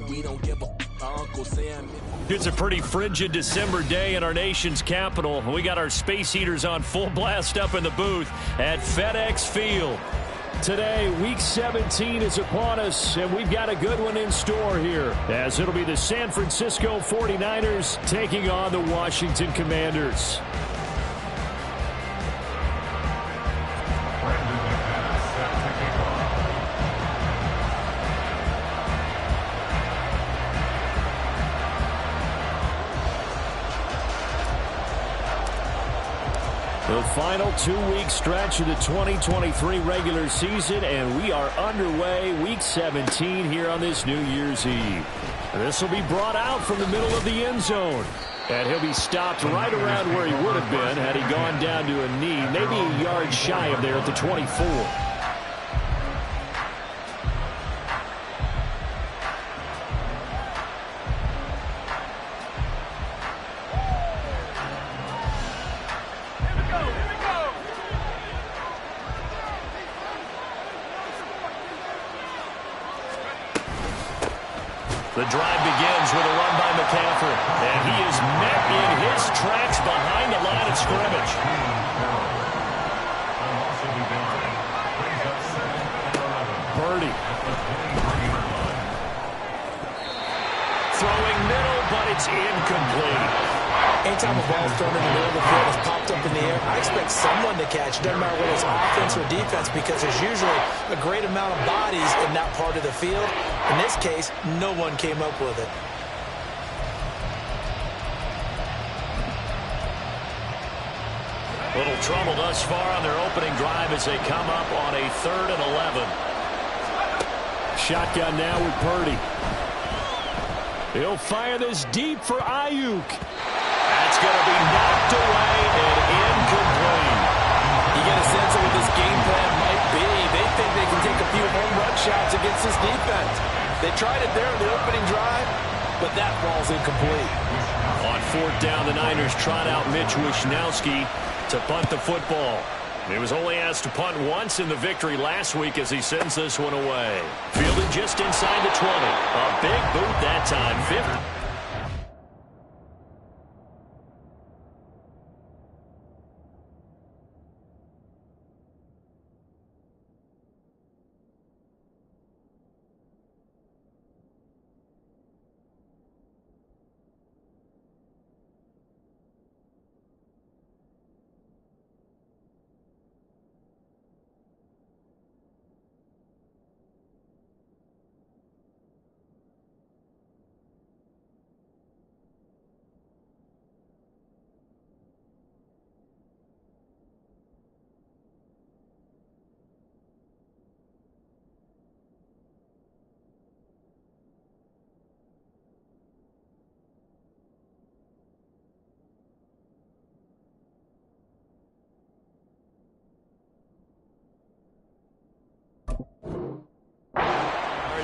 We don't give a Uncle Sam. It's a pretty frigid December day in our nation's capital. We got our space heaters on full blast up in the booth at FedEx Field. Today, Week 17 is upon us, and we've got a good one in store here, as it'll be the San Francisco 49ers taking on the Washington Commanders. The final 2-week stretch of the 2023 regular season, and we are underway Week 17 here on this New Year's Eve. This will be brought out from the middle of the end zone, and he'll be stopped right around where he would have been had he gone down to a knee, maybe a yard shy of there at the 24. The drive begins with a run by McCaffrey, and he is met in his tracks behind the line of scrimmage. Purdy. Throwing middle, but it's incomplete. Anytime a ball is thrown in the middle of the field, is popped up in the air, I expect someone to catch. Doesn't matter whether it's offense or defense, because there's usually a great amount of bodies in that part of the field. In this case, no one came up with it. Little trouble thus far on their opening drive as they come up on a 3rd and 11. Shotgun now with Purdy. He'll fire this deep for Ayuk. That's going to be knocked away and incomplete. You get a sense of what this game plan might be. They think they can take a few home run shots against this defense. They tried it there in the opening drive, but that ball's incomplete. On 4th down, the Niners trot out Mitch Wishnowsky to punt the football. He was only asked to punt once in the victory last week as he sends this one away. Fielded just inside the 20. A big boot that time, 50.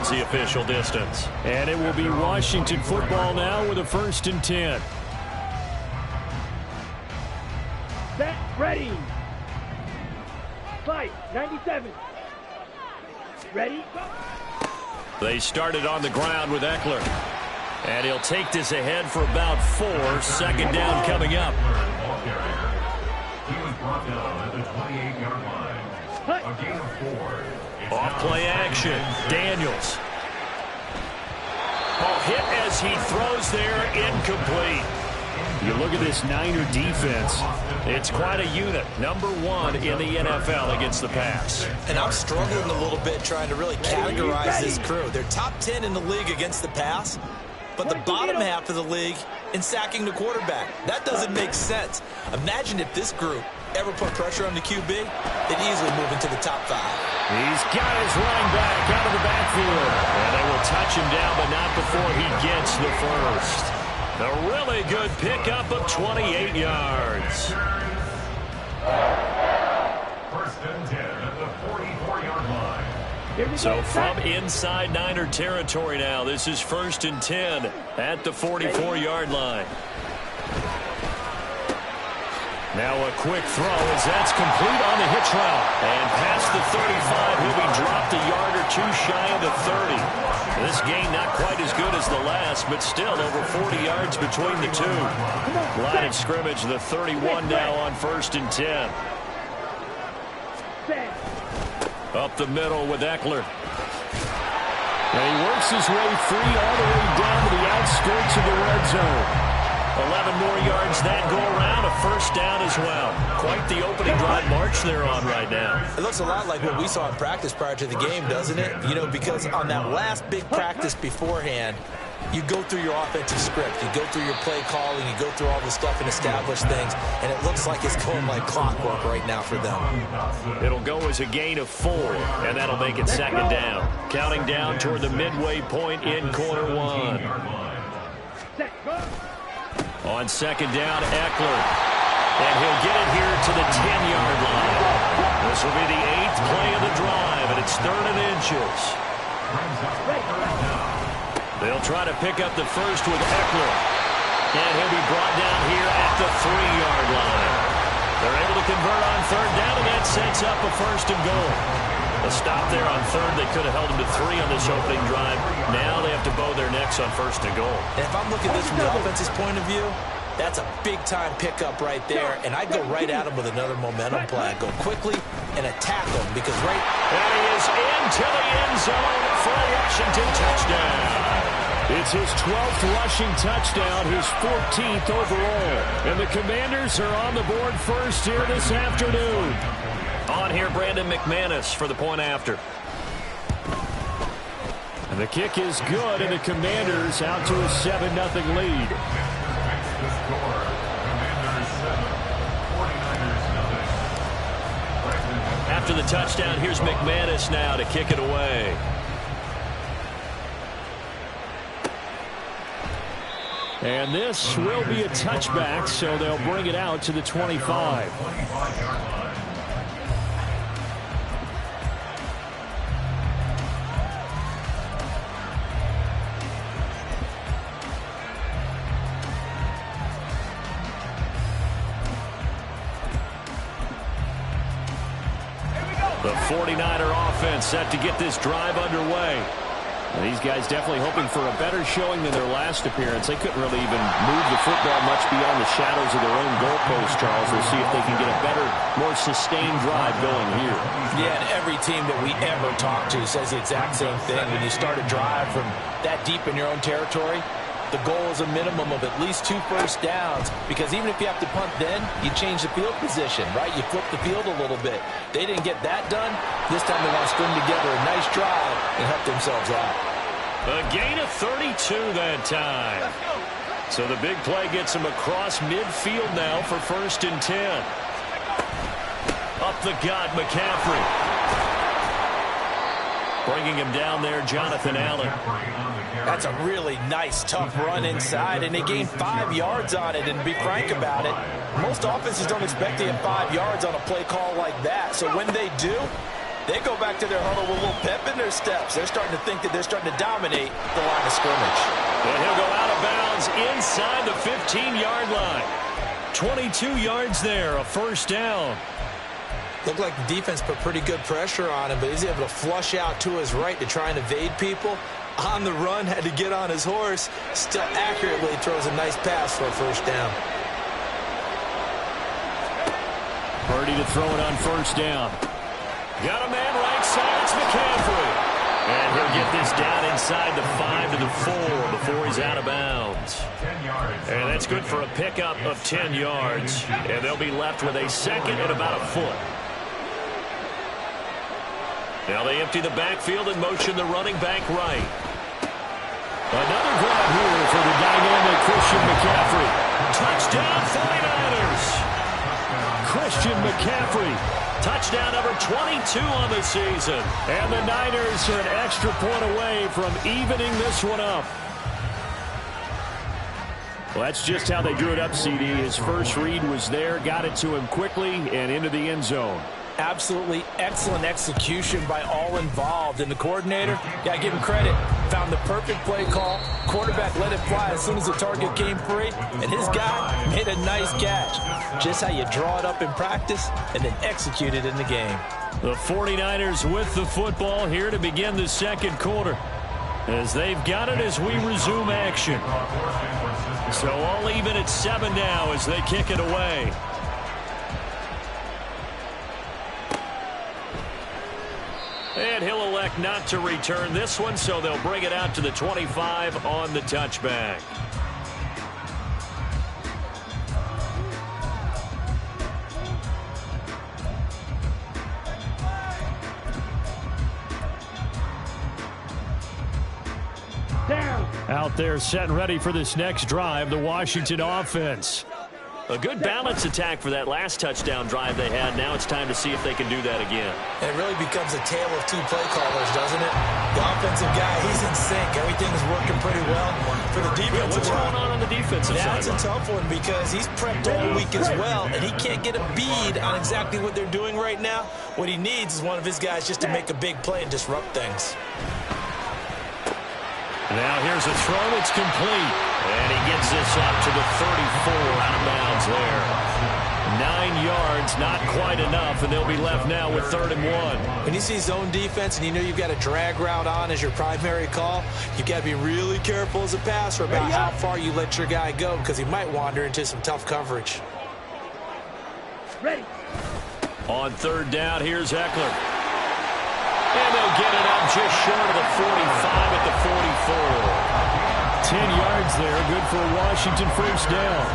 The official distance. And it will be Washington football now with a 1st and 10. Set, ready. Fight, 97. Ready, go. They started on the ground with Eckler. And he'll take this ahead for about 4. 2nd down coming up. He was brought down at the 28-yard line. A gain of 4. Off play action. Daniels. Ball hit as he throws there. Incomplete. You look at this Niner defense. It's quite a unit. Number 1 in the NFL against the pass. And I'm struggling a little bit trying to really categorize this crew. They're top 10 in the league against the pass, but the bottom half of the league in sacking the quarterback. That doesn't make sense. Imagine if this group ever put pressure on the QB, they'd easily move into the top 5. He's got his running back out of the backfield. And they will touch him down, but not before he gets the first. A really good pickup of 28 yards. 1st and 10 at the 44-yard line. So from inside Niner territory now, this is 1st and 10 at the 44-yard line. Now a quick throw as that's complete on the hitch route. And past the 35, he'll be dropped a yard or 2 shy of the 30. This gain not quite as good less, but still over 40 yards between the two. Line of scrimmage, the 31 now on 1st and 10. Up the middle with Eckler. And he works his way free all the way down to the outskirts of the red zone. 11 more yards that go around, a first down as well. Quite the opening drive march they're on right now. It looks a lot like what we saw in practice prior to the game, doesn't it? You know, because on that last big practice beforehand, you go through your offensive script. You go through your play calling. You go through all the stuff and establish things. And it looks like it's going like clockwork right now for them. It'll go as a gain of 4, and that'll make it 2nd down. Counting down toward the midway point in quarter 1. On 2nd down, Eckler. And he'll get it here to the 10-yard line. This will be the 8th play of the drive, and it's 3rd and inches. They'll try to pick up the first with Eckler. And he'll be brought down here at the 3-yard line. They're able to convert on 3rd down, and that sets up a 1st and goal. A stop there on 3rd. They could have held him to 3 on this opening drive. Now they have to bow their necks on 1st and goal. And if I'm looking at this from the offense's point of view, that's a big-time pickup right there. And I'd go right at him with another momentum play. I'd go quickly and attack him because right... And he is into the end zone for a Washington touchdown. It's his 12th rushing touchdown, his 14th overall. And the Commanders are on the board first here this afternoon. On here, Brandon McManus for the point after. And the kick is good, and the Commanders out to a 7-0 lead. After the touchdown, here's McManus now to kick it away. And this will be a touchback, so they'll bring it out to the 25. The 49er offense set to get this drive underway. And these guys definitely hoping for a better showing than their last appearance. They couldn't really even move the football much beyond the shadows of their own goalpost, Charles. We'll see if they can get a better, more sustained drive going here. Yeah, and every team that we ever talk to says the exact same thing. When you start a drive from that deep in your own territory, the goal is a minimum of at least 2 first downs, because even if you have to punt then, you change the field position, right? You flip the field a little bit. They didn't get that done. This time they want to string together a nice drive and help themselves out. A gain of 32 that time. So the big play gets him across midfield now for 1st and 10. Up the gut, McCaffrey. Bringing him down there, Jonathan Allen. That's a really nice, tough run inside, and they gained 5 yards on it. And to be frank about it, most offenses don't expect to get 5 yards on a play call like that. So when they do, they go back to their huddle with a little pep in their steps. They're starting to think that they're starting to dominate the line of scrimmage. And he'll go out of bounds inside the 15-yard line. 22 yards there, a 1st down. Looked like the defense put pretty good pressure on him, but he's able to flush out to his right to try and evade people. On the run, had to get on his horse. Still accurately throws a nice pass for a 1st down. Purdy to throw it on 1st down. Got a man right side, it's McCaffrey. And he'll get this down inside the 5 to the 4 before he's out of bounds. And that's good for a pickup of 10 yards. And they'll be left with a 2nd and about a foot. Now they empty the backfield and motion the running back right. Another grab here for the dynamic Christian McCaffrey. Touchdown 49ers! Christian McCaffrey. Touchdown number 22 on the season. And the Niners are an extra point away from evening this one up. Well, that's just how they drew it up, CD. His first read was there, got it to him quickly, and into the end zone. Absolutely excellent execution by all involved. And the coordinator, got to give him credit, found the perfect play call. Quarterback let it fly as soon as the target came free. And his guy made a nice catch. Just how you draw it up in practice and then execute it in the game. The 49ers with the football here to begin the 2nd quarter. as they've got it as we resume action. So all even at 7 now as they kick it away. And he'll elect not to return this one, so they'll bring it out to the 25 on the touchback. Out there set and ready for this next drive, the Washington offense. A good balance attack for that last touchdown drive they had. Now it's time to see if they can do that again. And it really becomes a tale of two play callers, doesn't it? The offensive guy, he's in sync. Everything is working pretty well. For the defensive what's going on the defensive side? That's a tough one because he's prepped all week as well, and he can't get a bead on exactly what they're doing right now. What he needs is one of his guys just to make a big play and disrupt things. Now here's a throw. It's complete. And he gets this up to the 34 out of bounds there. 9 yards, not quite enough, and they'll be left now with 3rd and 1. When you see zone defense and you know you've got a drag route on as your primary call, you've got to be really careful as a passer about how far you let your guy go because he might wander into some tough coverage. Ready. On 3rd down, here's Eckler. And they'll get it up just short of the 45 at the 44. 10 yards there, good for Washington first down.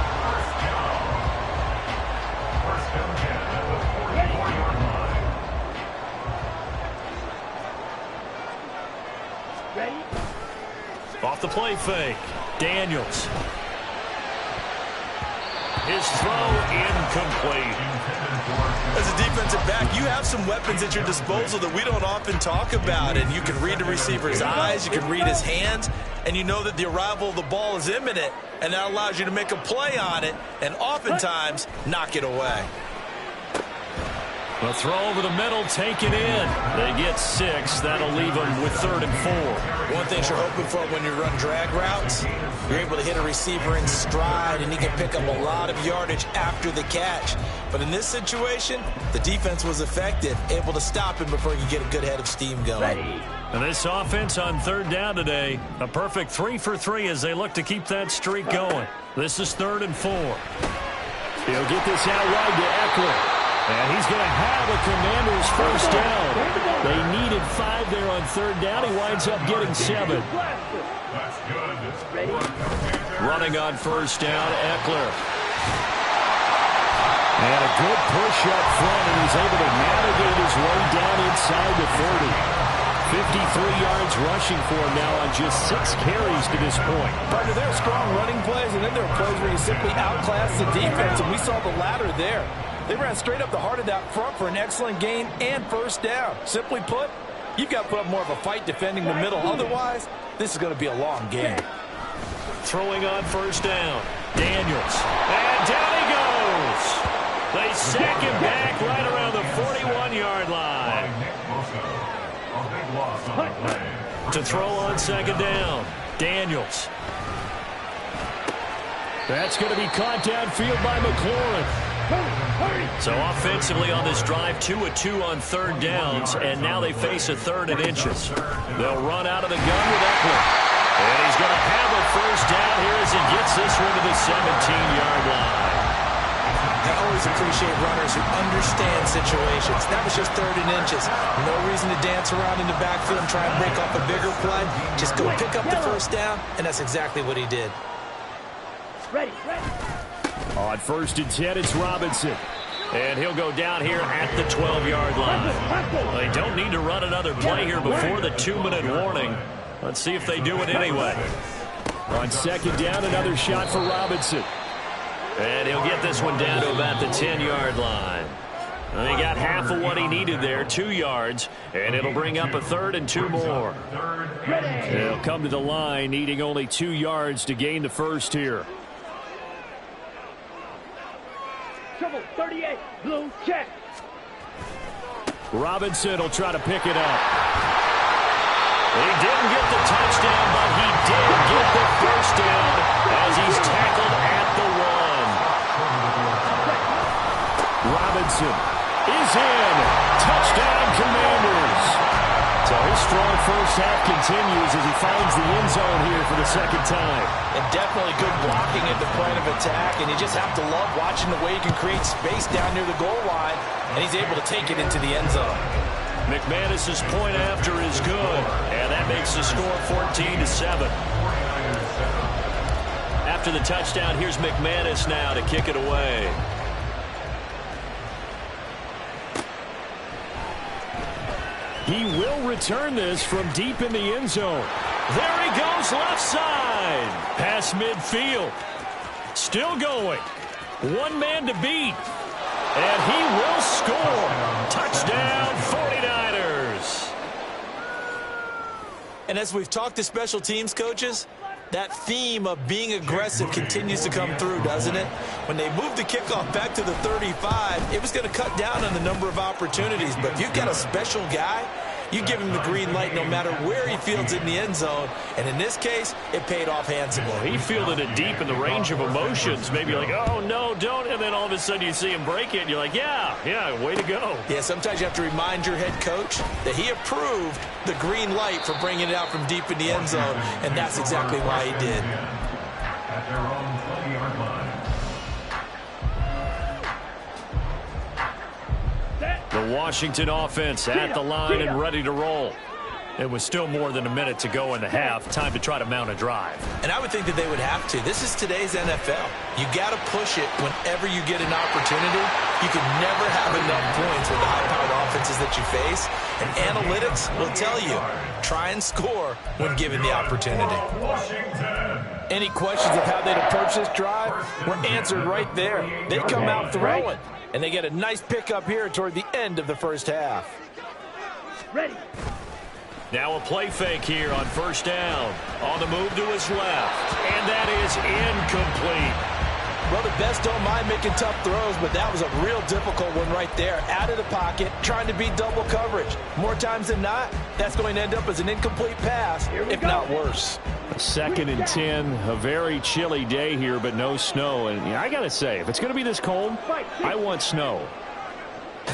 Ready. Off the play fake, Daniels. His throw incomplete. As a defensive back, you have some weapons at your disposal that we don't often talk about. And you can read the receiver's eyes, you can read his hands, and you know that the arrival of the ball is imminent, and that allows you to make a play on it and oftentimes knock it away. A throw over the middle, taken in. They get 6. That'll leave them with 3rd and 4. One thing you're hoping for when you run drag routes, you're able to hit a receiver in stride, and he can pick up a lot of yardage after the catch. But in this situation, the defense was effective, able to stop him before you get a good head of steam going. And this offense on 3rd down today, a perfect 3 for 3 as they look to keep that streak going. This is 3rd and 4. He'll get this out wide to Eckler. And he's going to have a Commanders first down. They needed 5 there on 3rd down. He winds up getting 7. Running on first down, Eckler. And a good push up front, and he's able to navigate his way down inside the 30. 53 yards rushing for him now on just 6 carries to this point. Partner, there are strong running plays, and then there are plays where you simply outclass the defense, and we saw the latter there. They ran straight up the heart of that front for an excellent gain and first down. Simply put, you've got to put up more of a fight defending the middle. Otherwise, this is going to be a long game. Throwing on first down, Daniels. And down he goes. They sack him back right around the 41-yard line. To throw on 2nd down, Daniels. That's going to be caught downfield by McLaurin. So offensively on this drive, 2 of 2 on 3rd downs, and now they face a 3rd and inches. They'll run out of the gun with Eckler. And he's going to have a first down here as he gets this one to the 17-yard line. I always appreciate runners who understand situations. That was just 3rd and inches. No reason to dance around in the backfield and try and break off a bigger play. Just go pick up the first down, and that's exactly what he did. Ready. On 1st and 10, it's Robinson. And he'll go down here at the 12-yard line. They don't need to run another play here before the 2-minute warning. Let's see if they do it anyway. On 2nd down, another shot for Robinson. And he'll get this one down to about the 10-yard line. And he got half of what he needed there, 2 yards, and it'll bring up a 3rd and 2 more. He'll come to the line, needing only 2 yards to gain the first here. Trouble 38, blue check. Robinson will try to pick it up. He didn't get the touchdown, but he did get the first down as he's tackled at the 1. Robinson is in. Touchdown, Commanders. So His strong first half continues as he finds the end zone here for the second time. And definitely good blocking at the point of attack, and you just have to love watching the way he can create space down near the goal line, and he's able to take it into the end zone. McManus's point after is good, and that makes the score 14-7. After the touchdown, here's McManus now to kick it away. He will return this from deep in the end zone. There he goes, left side. Pass midfield. Still going. One man to beat. And he will score. Touchdown, 49ers. And as we've talked to special teams coaches, that theme of being aggressive continues to come through, doesn't it? When they moved the kickoff back to the 35, it was going to cut down on the number of opportunities. But if you've got a special guy, you give him the green light no matter where he fields in the end zone. And in this case, it paid off handsomely. He fielded it deep in the range of emotions. Maybe like, oh, no, don't. And then all of a sudden you see him break it. And you're like, yeah, way to go. Yeah, sometimes you have to remind your head coach that he approved the green light for bringing it out from deep in the end zone. And that's exactly why he did. At their own 20-yard line. The Washington offense at the line and ready to roll. It was still more than a minute to go in the half. Time to try to mount a drive. And I would think that they would have to. This is today's NFL. You got to push it whenever you get an opportunity. You can never have enough points with the high-powered offenses that you face. And analytics will tell you, try and score when given the opportunity. Any questions of how they'd approach this drive were answered right there. They come out throwing, and they get a nice pickup here toward the end of the first half. Ready. Now a play fake here on first down. On the move to his left. And that is incomplete. Well, the best don't mind making tough throws, but that was a real difficult one right there. Out of the pocket, trying to beat double coverage. More times than not, that's going to end up as an incomplete pass, if not worse. Second and 10, a very chilly day here, but no snow. And I got to say, if it's going to be this cold, I want snow.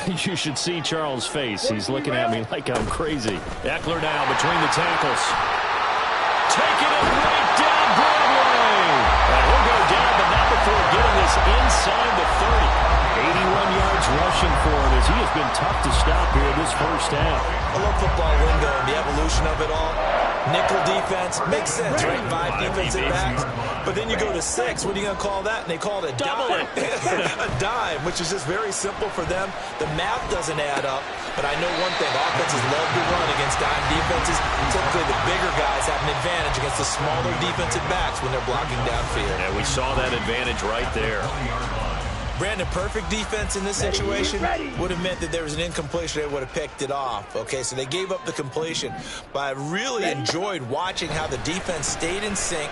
You should see Charles' face. He's looking at me like I'm crazy. Eckler now between the tackles. Taking it right down Broadway. And he'll go down, but not before getting this inside the 30. 81 yards rushing for him as he has been tough to stop here this first half. I love football lingo and the evolution of it all. Nickel defense makes sense, right? 5 defensive backs. But then you go to 6. What are you going to call that? And they call it a dime. A dime, which is just very simple for them. The math doesn't add up. But I know one thing. Offenses love to run against dime defenses. Typically, the bigger guys have an advantage against the smaller defensive backs when they're blocking downfield. And we saw that advantage right there. Brandon, perfect defense in this situation would have meant that there was an incompletion. They would have picked it off. Okay, so they gave up the completion. But I really enjoyed watching how the defense stayed in sync,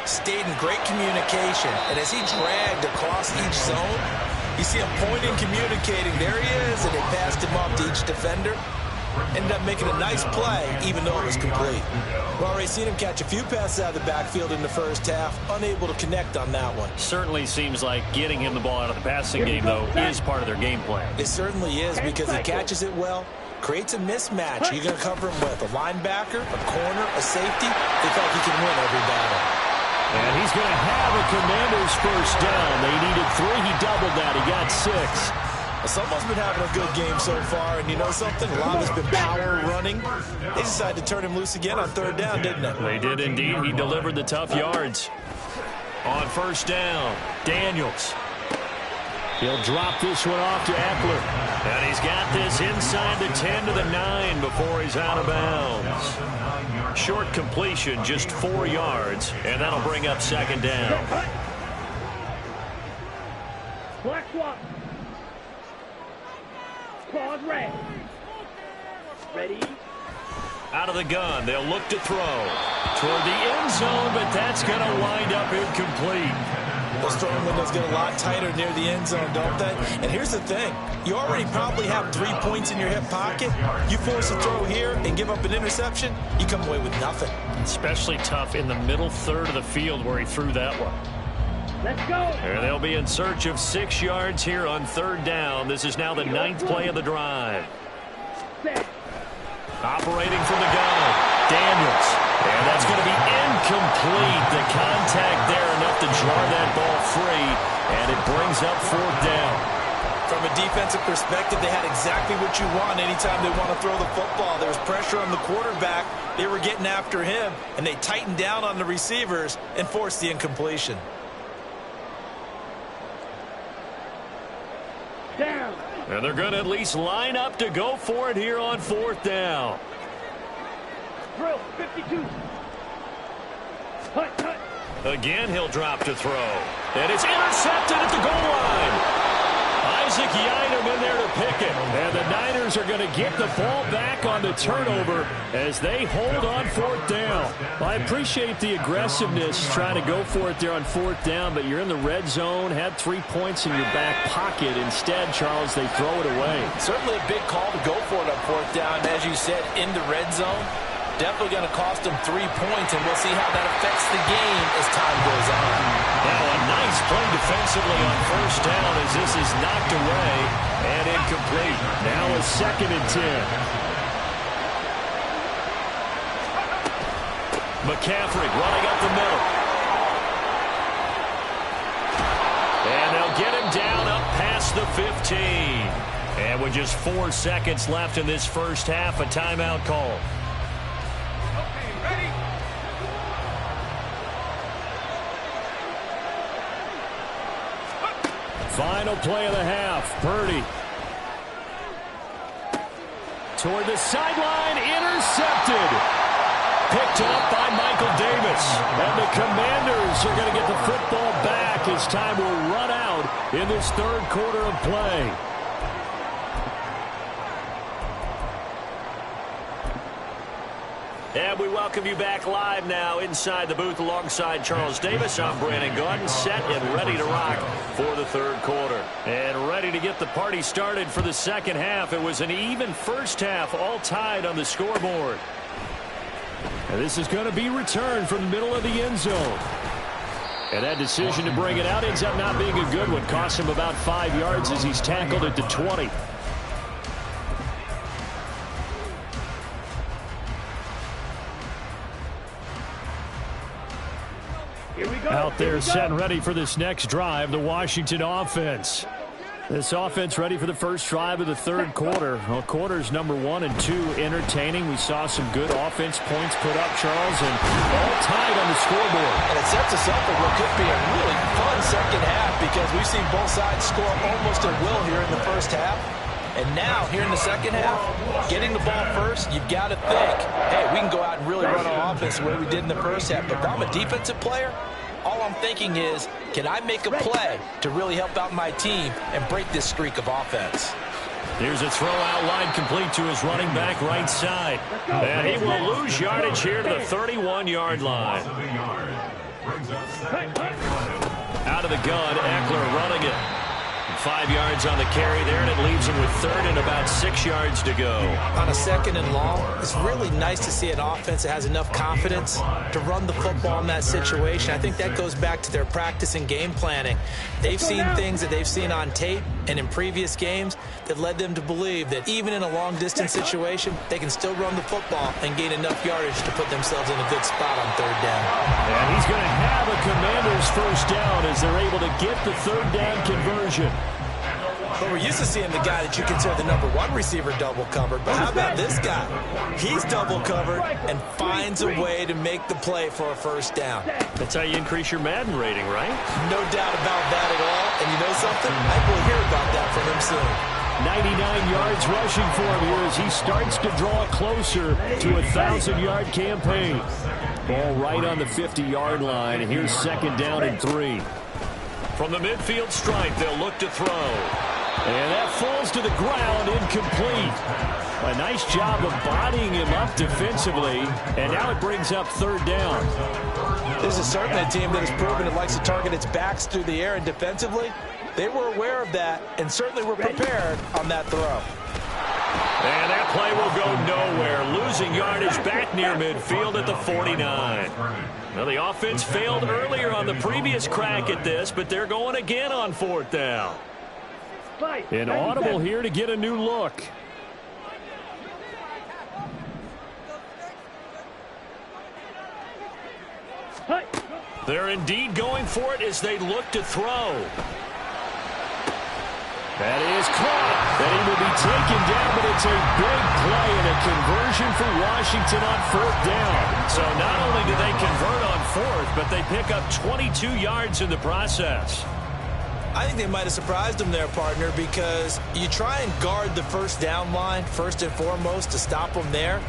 stayed in great communication. And as he dragged across each zone, you see him pointing, communicating. There he is, and they passed him off to each defender. Ended up making a nice play, even though it was complete. We've already seen him catch a few passes out of the backfield in the first half, unable to connect on that one. Certainly seems like getting him the ball out of the passing game, though, is part of their game plan. It certainly is, because he catches it well, creates a mismatch. You're going to cover him with a linebacker, a corner, a safety. They feel like he can win every battle. And he's going to have a Commanders first down. They needed 3. He doubled that. He got 6. Someone's been having a good game so far, and you know something? A lot has been power running. They decided to turn him loose again on third down, didn't they? They did indeed. He delivered the tough yards. On first down, Daniels. He'll drop this one off to Eckler. And he's got this inside the 10 to the 9 before he's out of bounds. Short completion, just 4 yards, and that'll bring up second down. Black swap. Claws red. Ready. Out of the gun, they'll look to throw toward the end zone, but that's going to wind up incomplete. Those throwing windows get a lot tighter near the end zone, don't they? And here's the thing. You already probably have 3 points in your hip pocket. You force a throw here and give up an interception, you come away with nothing. Especially tough in the middle third of the field where he threw that one. Let's go. And they'll be in search of 6 yards here on third down. This is now the 9th play of the drive. Set. Operating from the gun, Daniels. And that's going to be incomplete. The contact there enough to jar that ball free, and it brings up 4th down. From a defensive perspective, they had exactly what you want anytime they want to throw the football. There was pressure on the quarterback. They were getting after him, and they tightened down on the receivers and forced the incompletion. Down. And they're going to at least line up to go for it here on 4th down. Drill, 52. Hut, hut. Again, he'll drop to throw. And it's intercepted at the goal line. Isaac Yianum in there to pick it. And the Niners are going to get the ball back on the turnover as they hold on 4th down. I appreciate the aggressiveness trying to go for it there on 4th down, but you're in the red zone, had 3 points in your back pocket. Instead, Charles, they throw it away. Certainly a big call to go for it on 4th down. As you said, in the red zone. Definitely going to cost them 3 points, and we'll see how that affects the game as time goes on. Now a nice play defensively on 1st down as this is knocked away and incomplete. Now a 2nd and 10. McCaffrey running up the middle. And they'll get him down up past the 15. And with just 4 seconds left in this first half, a timeout call. Final play of the half. Purdy. Toward the sideline. Intercepted. Picked up by Michael Davis. And the Commanders are going to get the football back as time will run out in this 3rd quarter of play. And we welcome you back live now inside the booth alongside Charles Davis. I'm Brandon Gaudin, set and ready to rock for the 3rd quarter. And ready to get the party started for the 2nd half. It was an even first half, all tied on the scoreboard. And this is going to be returned from the middle of the end zone. And that decision to bring it out ends up not being a good one. Cost him about 5 yards as he's tackled at the 20. Out there set and ready for this next drive, the Washington offense. This offense ready for the first drive of the 3rd quarter. Well, quarters number 1 and 2 entertaining. We saw some good offense points put up, Charles, and all tied on the scoreboard. And it sets us up for what could be a really fun 2nd half because we've seen both sides score almost at will here in the first half. And now, here in the 2nd half, getting the ball first, you've got to think, hey, we can go out and really run our offense the way we did in the first half. But if I'm a defensive player, all I'm thinking is, can I make a play to really help out my team and break this streak of offense? Here's a throw out line complete to his running back right side. And he will lose yardage here to the 31-yard line. Out of the gun, Eckler running it. 5 yards on the carry there, and it leaves him with 3rd and about 6 yards to go. On a 2nd and long, it's really nice to see an offense that has enough confidence to run the football in that situation. I think that goes back to their practice and game planning. They've seen things that they've seen on tape and in previous games that led them to believe that even in a long-distance situation, they can still run the football and gain enough yardage to put themselves in a good spot on 3rd down. And he's going to have a Commanders first down as they're able to get the 3rd down conversion. But we're used to seeing the guy that you consider the number 1 receiver double covered. But how about this guy? He's double covered and finds a way to make the play for a first down. That's how you increase your Madden rating, right? No doubt about that at all. And you know something? I will hear about that from him soon. 99 yards rushing for him here as he starts to draw closer to a 1,000-yard campaign. Ball right on the 50-yard line. And here's 2nd down and 3. From the midfield stripe, they'll look to throw. And that falls to the ground, incomplete. A nice job of bodying him up defensively, and now it brings up 3rd down. This is certainly a team that has proven it likes to target its backs through the air, and defensively, they were aware of that and certainly were prepared on that throw. And that play will go nowhere, losing yardage back near midfield at the 49. Well, the offense failed earlier on the previous crack at this, but they're going again on 4th down. An audible here to get a new look. They're indeed going for it as they look to throw. That is caught. And he will be taken down, but it's a big play and a conversion for Washington on 4th down. So not only do they convert on 4th, but they pick up 22 yards in the process. I think they might have surprised them there, partner, because you try and guard the first down line first and foremost to stop them there.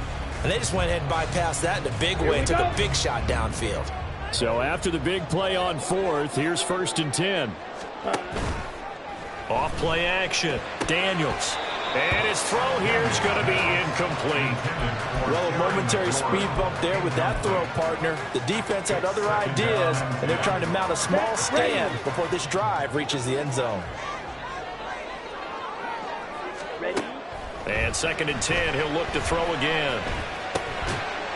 And they just went ahead and bypassed that in a big way and took a big shot downfield. So after the big play on 4th, here's 1st and 10. Off play action. Daniels. And his throw here is going to be incomplete. Well, a momentary speed bump there with that throw, partner. The defense had other ideas, and they're trying to mount a small stand before this drive reaches the end zone. Ready? And 2nd and 10, he'll look to throw again.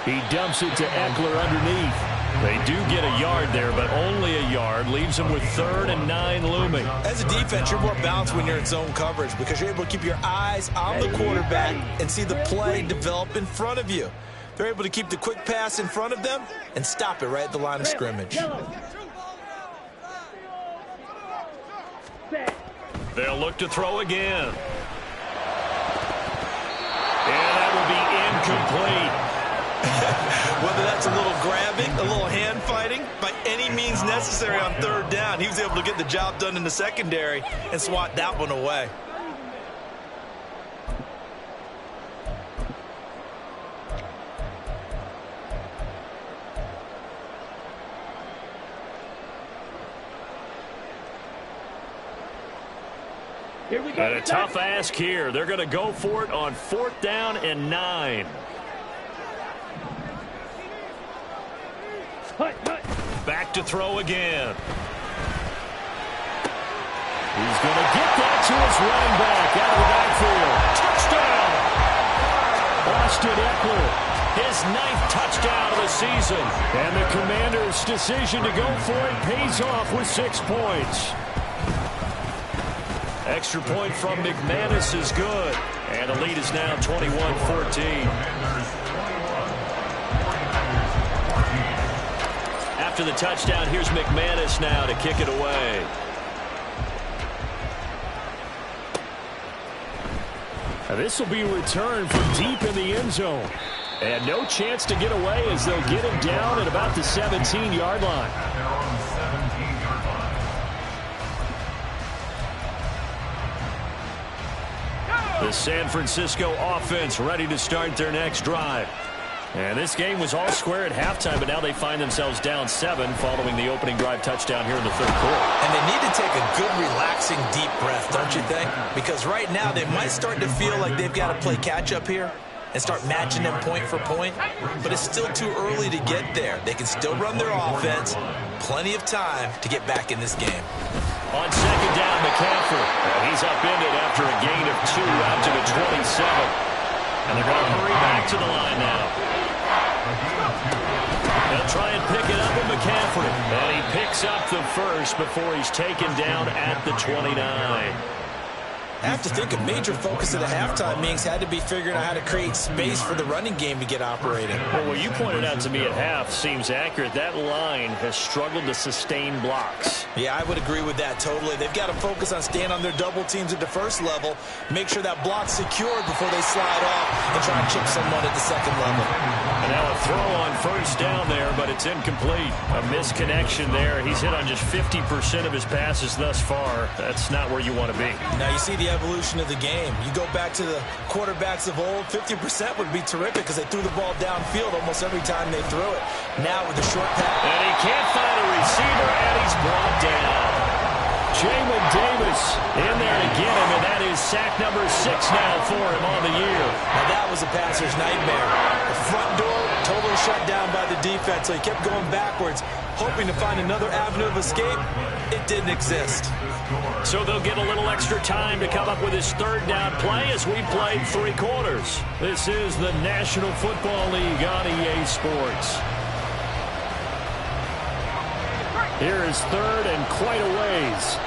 He dumps it to Eckler underneath. They do get a yard there, but only a yard. Leaves them with 3rd and 9 looming. As a defense, you're more balanced when you're in zone coverage because you're able to keep your eyes on the quarterback and see the play develop in front of you. They're able to keep the quick pass in front of them and stop it right at the line of scrimmage. They'll look to throw again. And that will be incomplete. Whether that's a little grabbing, a little hand fighting, by any means necessary on 3rd down, he was able to get the job done in the secondary and swat that one away. Here we go. And a tough ask here. They're going to go for it on 4th down and 9. Back to throw again. He's going to get that to his running back out of the backfield. Touchdown! Austin Eckler, his 9th touchdown of the season. And the Commanders' decision to go for it pays off with 6 points. Extra point from McManus is good. And the lead is now 21-14. After the touchdown, here's McManus now to kick it away. Now this will be returned from deep in the end zone. And no chance to get away as they'll get him down at about the 17-yard line. The San Francisco offense ready to start their next drive. And this game was all square at halftime, but now they find themselves down 7 following the opening drive touchdown here in the 3rd quarter. And they need to take a good, relaxing, deep breath, don't you think? Because right now they might start to feel like they've got to play catch-up here and start matching them point for point. But it's still too early to get there. They can still run their offense. Plenty of time to get back in this game. On 2nd down, McCaffrey. He's upended after a gain of 2 out to the 27. And they're going to hurry back to the line now. They'll try and pick it up with McCaffrey. And he picks up the first before he's taken down at the 29. I have to think a major focus of the halftime meetings had to be figuring out how to create space for the running game to get operating. Well, what you pointed out to me at half seems accurate. That line has struggled to sustain blocks. Yeah, I would agree with that totally. They've got to focus on staying on their double teams at the first level, make sure that block's secured before they slide off and try and chip someone at the second level. And now a throw on 1st down there, but it's incomplete. A misconnection there. He's hit on just 50% of his passes thus far. That's not where you want to be. Now you see the evolution of the game. You go back to the quarterbacks of old, 50% would be terrific because they threw the ball downfield almost every time they threw it. Now with the short pass. And he can't find a receiver, and he's brought down. Jamin Davis in there to get him, and that is sack number 6 now for him on the year. Now that was a passer's nightmare. The front door totally shut down by the defense, so he kept going backwards, hoping to find another avenue of escape. It didn't exist. So they'll get a little extra time to come up with his 3rd down play as we played 3 quarters. This is the National Football League on EA Sports. Here is 3rd and quite a ways.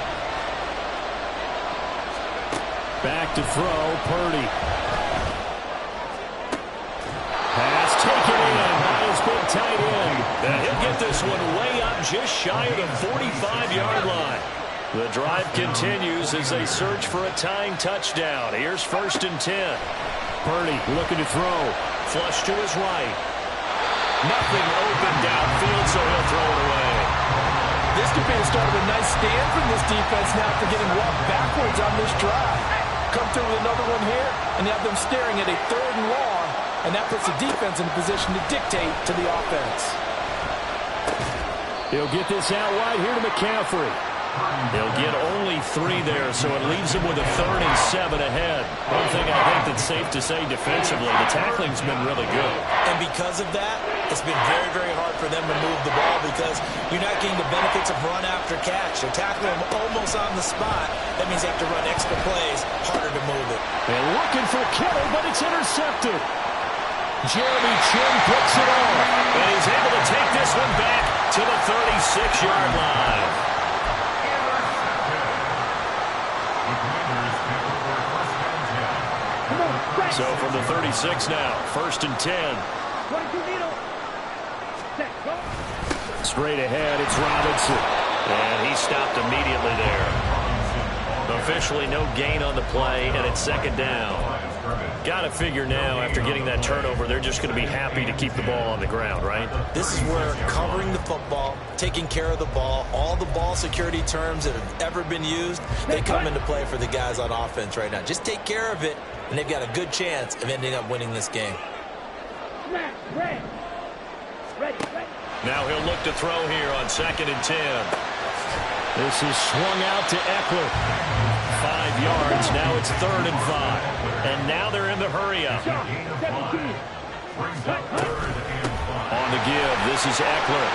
Back to throw, Purdy. Pass taken in by his his big tight end. And he'll get this one way up just shy of the 45-yard line. The drive continues as they search for a tying touchdown. Here's 1st and 10. Purdy looking to throw. Flush to his right. Nothing open downfield, so he'll throw it away. This could be the start of a nice stand from this defense now after getting walked backwards on this drive. Come through with another one here, and you have them staring at a 3rd and long, and that puts the defense in a position to dictate to the offense. He'll get this out wide here to McCaffrey. He'll get only 3 there, so it leaves him with a 3rd and 7 ahead. One thing I think that's safe to say defensively, the tackling's been really good. And because of that, it's been very, very hard for them to move the ball because you're not getting the benefits of run after catch. They're tackling them almost on the spot. That means they have to run extra plays, harder to move it. And looking for Kittle, but it's intercepted. Jeremy Chin picks it off. And he's able to take this one back to the 36-yard line. So from the 36 now, 1st and 10. Straight ahead, it's Robinson. And he stopped immediately there. Officially no gain on the play, and it's 2nd down. Got to figure now, after getting that turnover, they're just going to be happy to keep the ball on the ground, right? This is where covering the football, taking care of the ball, all the ball security terms that have ever been used, they come into play for the guys on offense right now. Just take care of it, and they've got a good chance of ending up winning this game. Now he'll look to throw here on 2nd and 10. This is swung out to Eckler. 5 yards. Now it's 3rd and 5. And now they're in the hurry-up. On the give, this is Eckler.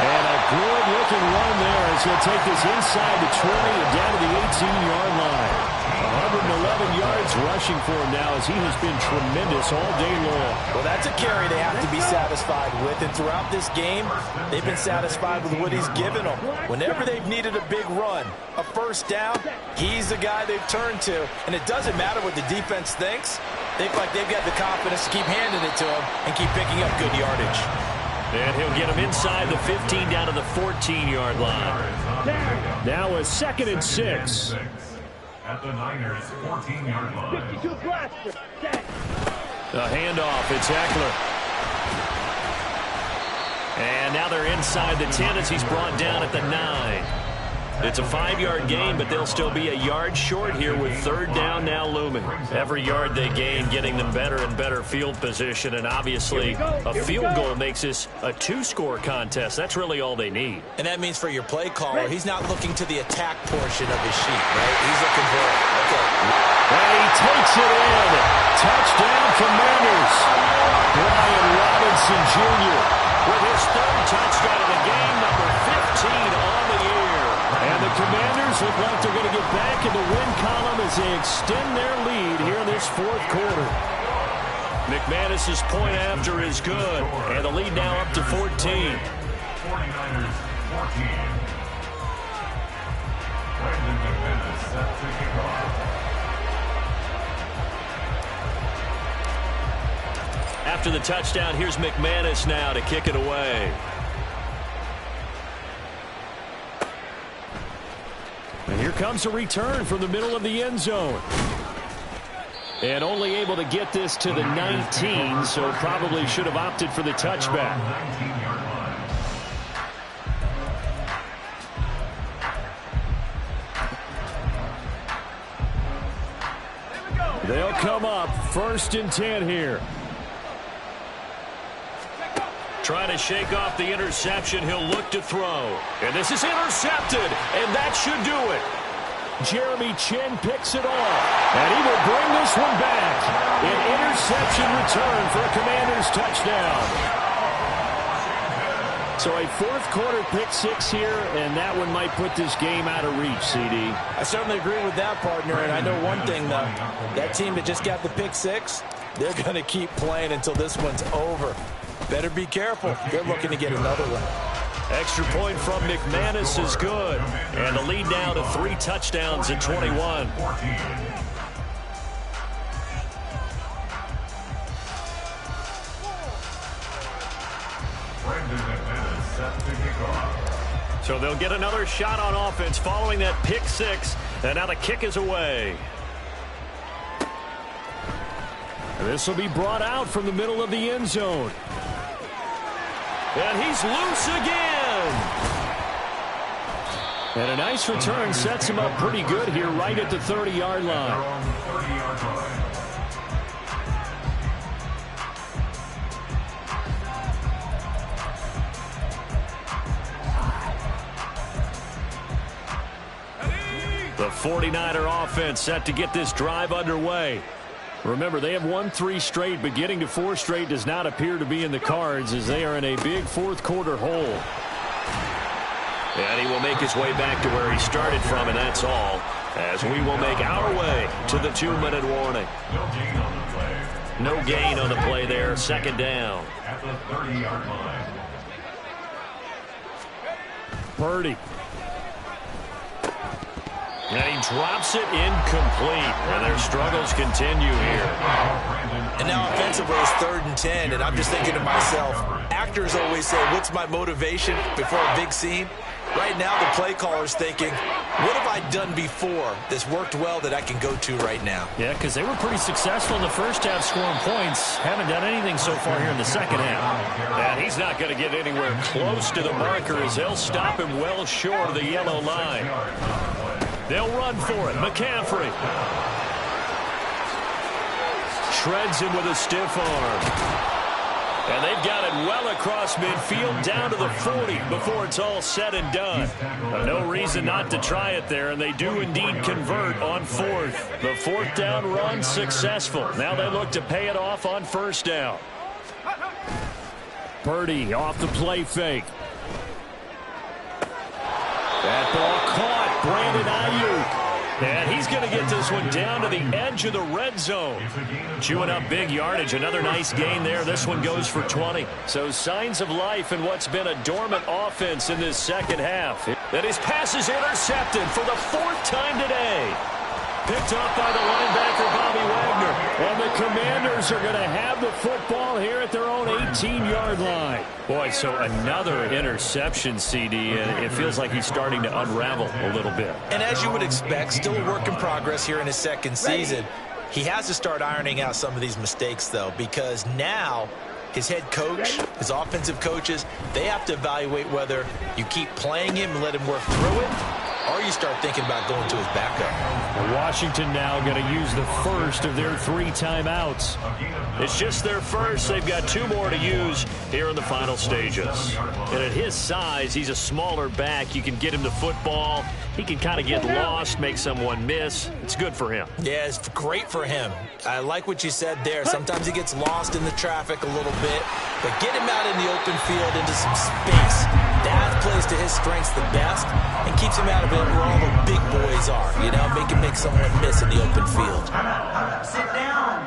And a good-looking run there as he'll take this inside the 20 and down to the 18-yard line. 111 yards rushing for him now as he has been tremendous all day long. Well, that's a carry they have to be satisfied with. And throughout this game, they've been satisfied with what he's given them. Whenever they've needed a big run, a 1st down, he's the guy they've turned to. And it doesn't matter what the defense thinks. They feel like they've got the confidence to keep handing it to him and keep picking up good yardage. And he'll get him inside the 15 down to the 14-yard line. Now a 2nd and 6. At the Niners' 14-yard line. The handoff, it's Eckler. And now they're inside the 10 as he's brought down at the 9. It's a 5-yard gain, but they'll still be a yard short here with 3rd down now looming. Every yard they gain getting them better and better field position, and obviously a field goal makes this a 2-score contest. That's really all they need. And that means for your play caller, he's not looking to the attack portion of his sheet, right? He's looking for it. Okay. And he takes it in. Touchdown, Commanders. Brian Robinson Jr. with his 3rd touchdown of the game, number 15 on the year. And the Commanders look like they're going to get back in the win column as they extend their lead here in this 4th quarter. McManus's point after is good, and the lead now up to 14. 49ers 14. Brandon McManus set to kick off. After the touchdown, here's McManus now to kick it away. And here comes a return from the middle of the end zone. And only able to get this to the 19, so probably should have opted for the touchback. They'll come up 1st and 10 here. Trying to shake off the interception. He'll look to throw. And this is intercepted. And that should do it. Jeremy Chin picks it off. And he will bring this one back. An interception return for a Commanders touchdown. So a 4th quarter pick 6 here, and that one might put this game out of reach, CD. I certainly agree with that, partner. And I know one thing, though. That team that just got the pick 6, they're going to keep playing until this one's over. Better be careful. They're looking to get another one. Extra point from McManus is good. And the lead now to 3 touchdowns at 21. set to kick off. So they'll get another shot on offense following that pick six. And now the kick is away. And this will be brought out from the middle of the end zone. And he's loose again. And a nice return sets him up pretty good here right at the 30-yard line. The 49er offense set to get this drive underway. Remember, they have won 3 straight, but getting to 4 straight does not appear to be in the cards as they are in a big fourth-quarter hole. And he will make his way back to where he started from, and that's all, as we will make our way to the 2-minute warning. No gain on the play there, second down. At the 30-yard line. Purdy. And he drops it incomplete. And their struggles continue here. And now offensively it's 3rd and 10, and I'm just thinking to myself, actors always say, what's my motivation before a big scene? Right now the play caller's thinking, what have I done before that's worked well that I can go to right now? Yeah, because they were pretty successful in the first half scoring points. Haven't done anything so far here in the second half. And he's not going to get anywhere close to the marker as they'll stop him well short of the yellow line. They'll run for it. McCaffrey shreds him with a stiff arm. And they've got it well across midfield down to the 40 before it's all said and done. No reason not to try it there, and they do indeed convert on 4th. The 4th down run successful. Now they look to pay it off on 1st down. Purdy off the play fake. That ball caught. Brandon Ayuk. And he's going to get this one down to the edge of the red zone. Chewing up big yardage. Another nice gain there. This one goes for 20. So signs of life in what's been a dormant offense in this second half. And his pass is intercepted for the 4th time today. Picked up by the linebacker, Bobby Wagner. And the Commanders are going to have the football here at their own 18-yard line. Boy, so another interception, CD, and it feels like he's starting to unravel a little bit. And as you would expect, still a work in progress here in his 2nd season. He has to start ironing out some of these mistakes, though, because now his head coach, his offensive coaches, they have to evaluate whether you keep playing him and let him work through it, or you start thinking about going to his backup. Washington now going to use the first of their 3 timeouts. It's just their first. They've got 2 more to use here in the final stages. And at his size, he's a smaller back. You can get him the football. He can kind of get lost, make someone miss. It's good for him. Yeah, it's great for him. I like what you said there. Sometimes he gets lost in the traffic a little bit, but get him out in the open field into some space. That plays to his strengths the best and keeps him out of it where all the big boys are. You know, make someone miss in the open field. Sit down.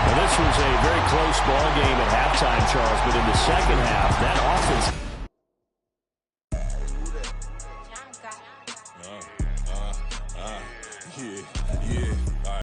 Well, this was a very close ball game at halftime, Charles, but in the second half, that offense